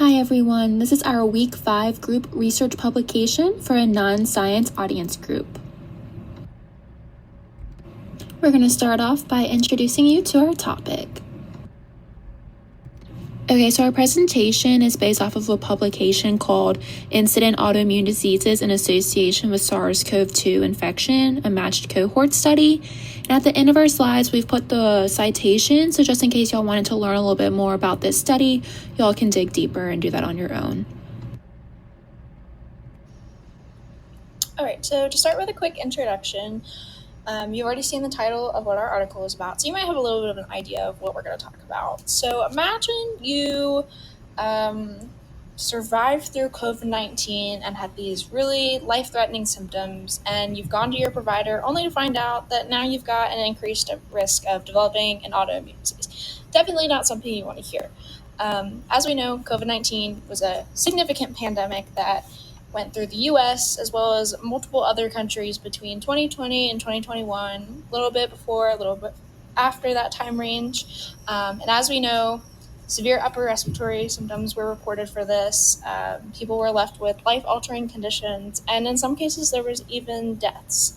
Hi everyone, this is our Week 5 group research publication for a non-science audience group. We're going to start off by introducing you to our topic. Okay, so our presentation is based off of a publication called Incident Autoimmune Diseases in Association with SARS-CoV-2 Infection, a Matched Cohort Study. And at the end of our slides, we've put the citation, so just in case y'all wanted to learn a little bit more about this study, y'all can dig deeper and do that on your own. All right, so to start with a quick introduction, you've already seen the title of what our article is about, so you might have a little bit of an idea of what we're going to talk about. So imagine you survived through COVID-19 and had these really life-threatening symptoms, and you've gone to your provider only to find out that now you've got an increased risk of developing an autoimmune disease. Definitely not something you want to hear. As we know, COVID-19 was a significant pandemic that went through the U.S. as well as multiple other countries between 2020 and 2021, a little bit before, a little bit after that time range. And as we know, severe upper respiratory symptoms were reported for this. People were left with life-altering conditions, and in some cases there was even deaths,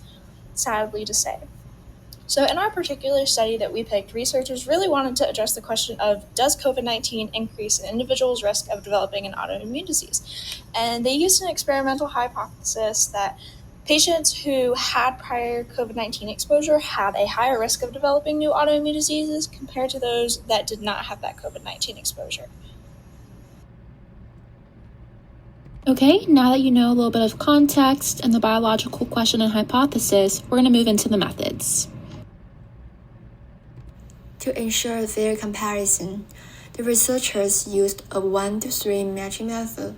sadly to say. So in our particular study that we picked, researchers really wanted to address the question of, does COVID-19 increase an individual's risk of developing an autoimmune disease? And they used an experimental hypothesis that patients who had prior COVID-19 exposure had a higher risk of developing new autoimmune diseases compared to those that did not have that COVID-19 exposure. Okay, now that you know a little bit of context and the biological question and hypothesis, we're going to move into the methods. To ensure fair comparison, the researchers used a 1-to-3 matching method.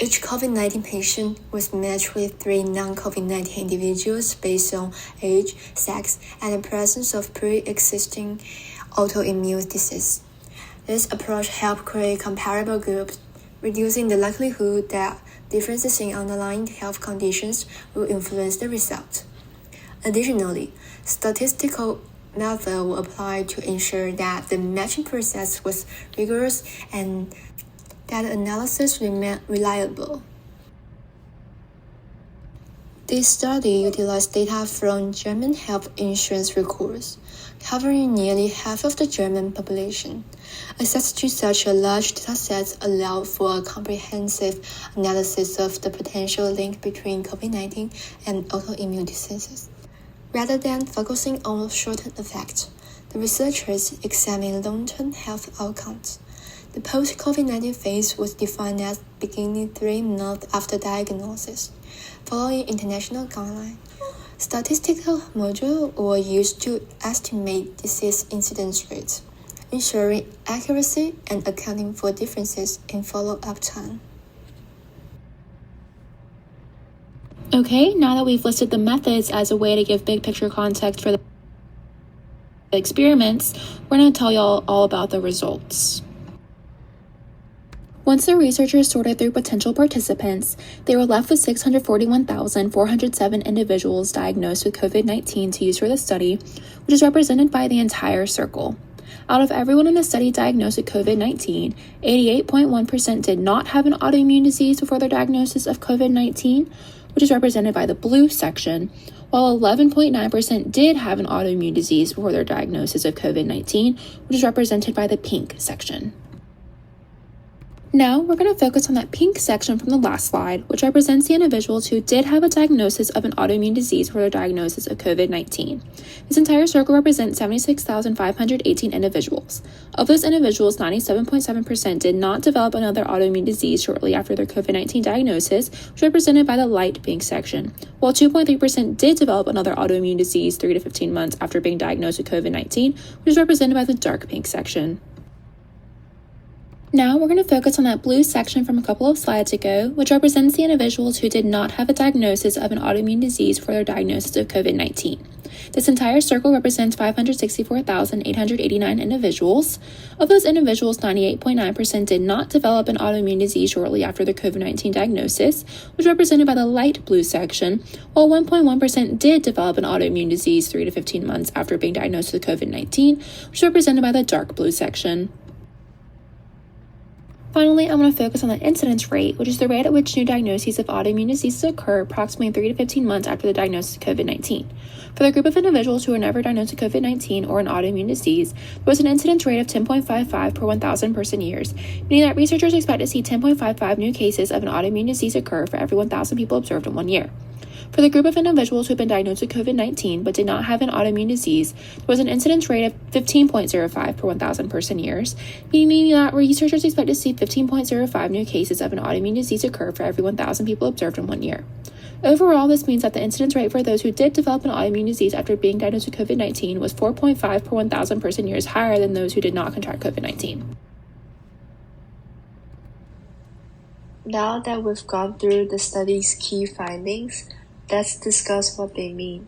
Each COVID-19 patient was matched with 3 non-COVID-19 individuals based on age, sex, and the presence of pre-existing autoimmune disease. This approach helped create comparable groups, reducing the likelihood that differences in underlying health conditions will influence the result. Additionally, statistical method were applied to ensure that the matching process was rigorous and that the analysis remained reliable. This study utilized data from German health insurance records, covering nearly half of the German population. Access to such a large dataset allowed for a comprehensive analysis of the potential link between COVID-19 and autoimmune diseases. Rather than focusing on short-term effects, the researchers examined long-term health outcomes. The post-COVID-19 phase was defined as beginning 3 months after diagnosis, following international guidelines. Statistical modules were used to estimate disease incidence rates, ensuring accuracy and accounting for differences in follow-up time. Okay, now that we've listed the methods as a way to give big picture context for the experiments, we're going to tell y'all all about the results. Once the researchers sorted through potential participants, they were left with 641,407 individuals diagnosed with COVID-19 to use for the study, which is represented by the entire circle. Out of everyone in the study diagnosed with COVID-19, 88.1% did not have an autoimmune disease before their diagnosis of COVID-19, which is represented by the blue section, while 11.9% did have an autoimmune disease before their diagnosis of COVID-19, which is represented by the pink section. Now, we're going to focus on that pink section from the last slide, which represents the individuals who did have a diagnosis of an autoimmune disease for their diagnosis of COVID-19. This entire circle represents 76,518 individuals. Of those individuals, 97.7% did not develop another autoimmune disease shortly after their COVID-19 diagnosis, which is represented by the light pink section, while 2.3% did develop another autoimmune disease 3 to 15 months after being diagnosed with COVID-19, which is represented by the dark pink section. Now we're going to focus on that blue section from a couple of slides ago, which represents the individuals who did not have a diagnosis of an autoimmune disease for their diagnosis of COVID-19. This entire circle represents 564,889 individuals. Of those individuals, 98.9% did not develop an autoimmune disease shortly after their COVID-19 diagnosis, which is represented by the light blue section, while 1.1% did develop an autoimmune disease 3 to 15 months after being diagnosed with COVID-19, which is represented by the dark blue section. Finally, I'm going to focus on the incidence rate, which is the rate at which new diagnoses of autoimmune diseases occur approximately 3 to 15 months after the diagnosis of COVID-19. For the group of individuals who were never diagnosed with COVID-19 or an autoimmune disease, there was an incidence rate of 10.55 per 1,000 person years, meaning that researchers expect to see 10.55 new cases of an autoimmune disease occur for every 1,000 people observed in 1 year. For the group of individuals who had been diagnosed with COVID-19 but did not have an autoimmune disease, there was an incidence rate of 15.05 per 1,000 person years, meaning that researchers expect to see 15.05 new cases of an autoimmune disease occur for every 1,000 people observed in 1 year. Overall, this means that the incidence rate for those who did develop an autoimmune disease after being diagnosed with COVID-19 was 4.5 per 1,000 person years higher than those who did not contract COVID-19. Now that we've gone through the study's key findings, let's discuss what they mean.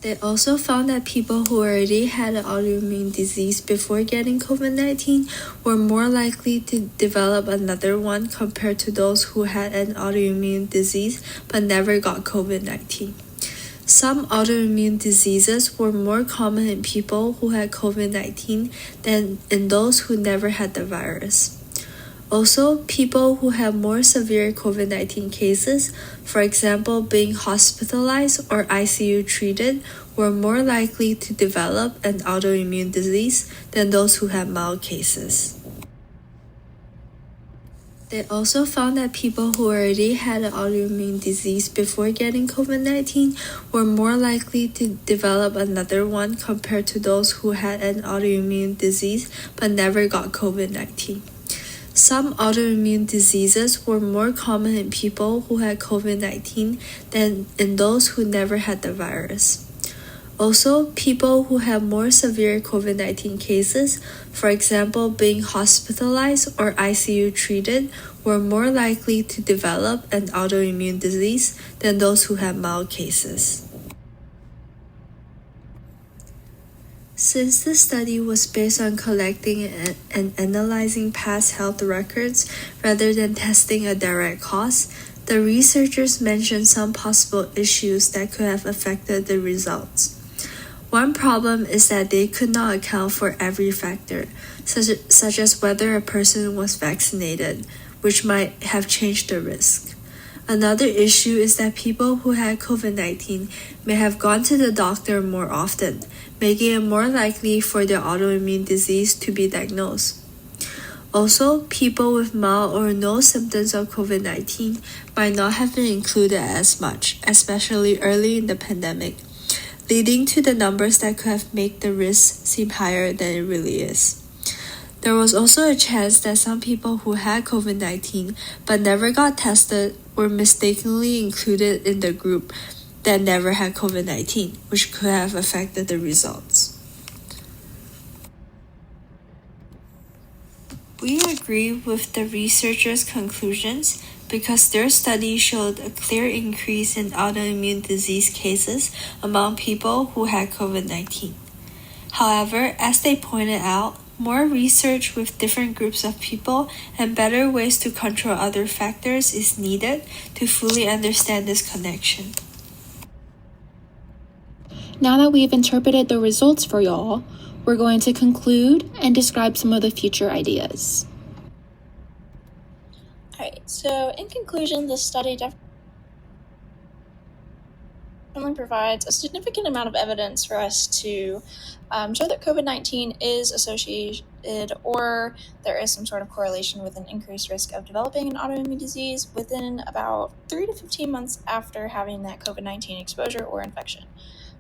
They also found that people who already had an autoimmune disease before getting COVID-19 were more likely to develop another one compared to those who had an autoimmune disease but never got COVID-19. Some autoimmune diseases were more common in people who had COVID-19 than in those who never had the virus. Also, people who have more severe COVID-19 cases, for example, being hospitalized or ICU treated, were more likely to develop an autoimmune disease than those who had mild cases. They also found that people who already had an autoimmune disease before getting COVID-19 were more likely to develop another one compared to those who had an autoimmune disease but never got COVID-19. Some autoimmune diseases were more common in people who had COVID-19 than in those who never had the virus. Also, people who have more severe COVID-19 cases, for example, being hospitalized or ICU treated, were more likely to develop an autoimmune disease than those who had mild cases. Since the study was based on collecting and analyzing past health records rather than testing a direct cause, the researchers mentioned some possible issues that could have affected the results. One problem is that they could not account for every factor, such as whether a person was vaccinated, which might have changed the risk. Another issue is that people who had COVID-19 may have gone to the doctor more often, making it more likely for their autoimmune disease to be diagnosed. Also, people with mild or no symptoms of COVID-19 might not have been included as much, especially early in the pandemic, leading to the numbers that could have made the risk seem higher than it really is. There was also a chance that some people who had COVID-19 but never got tested were mistakenly included in the group that never had COVID-19, which could have affected the results. We agree with the researchers' conclusions because their study showed a clear increase in autoimmune disease cases among people who had COVID-19. However, as they pointed out, more research with different groups of people and better ways to control other factors is needed to fully understand this connection. Now that we've interpreted the results for y'all, we're going to conclude and describe some of the future ideas. Alright, so in conclusion, this study definitely provides a significant amount of evidence for us to show that COVID-19 is associated or there is some sort of correlation with an increased risk of developing an autoimmune disease within about 3 to 15 months after having that COVID-19 exposure or infection.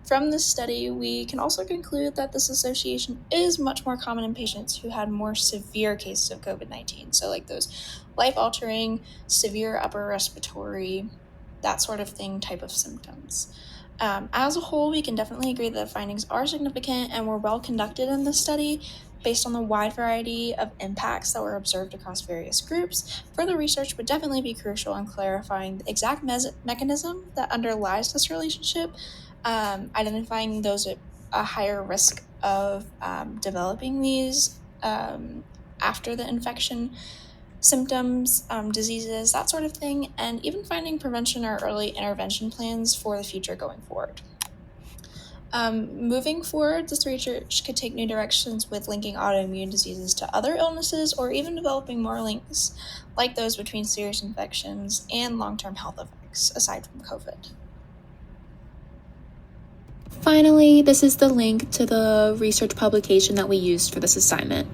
From this study, we can also conclude that this association is much more common in patients who had more severe cases of COVID-19, so like those life-altering, severe upper respiratory, that sort of thing type of symptoms. As a whole, we can definitely agree that the findings are significant and were well conducted in this study based on the wide variety of impacts that were observed across various groups. Further research would definitely be crucial in clarifying the exact mechanism that underlies this relationship, identifying those at a higher risk of developing these after the infection, symptoms, diseases, that sort of thing, and even finding prevention or early intervention plans for the future going forward. Moving forward, this research could take new directions with linking autoimmune diseases to other illnesses or even developing more links, like those between serious infections and long-term health effects, aside from COVID. Finally, this is the link to the research publication that we used for this assignment.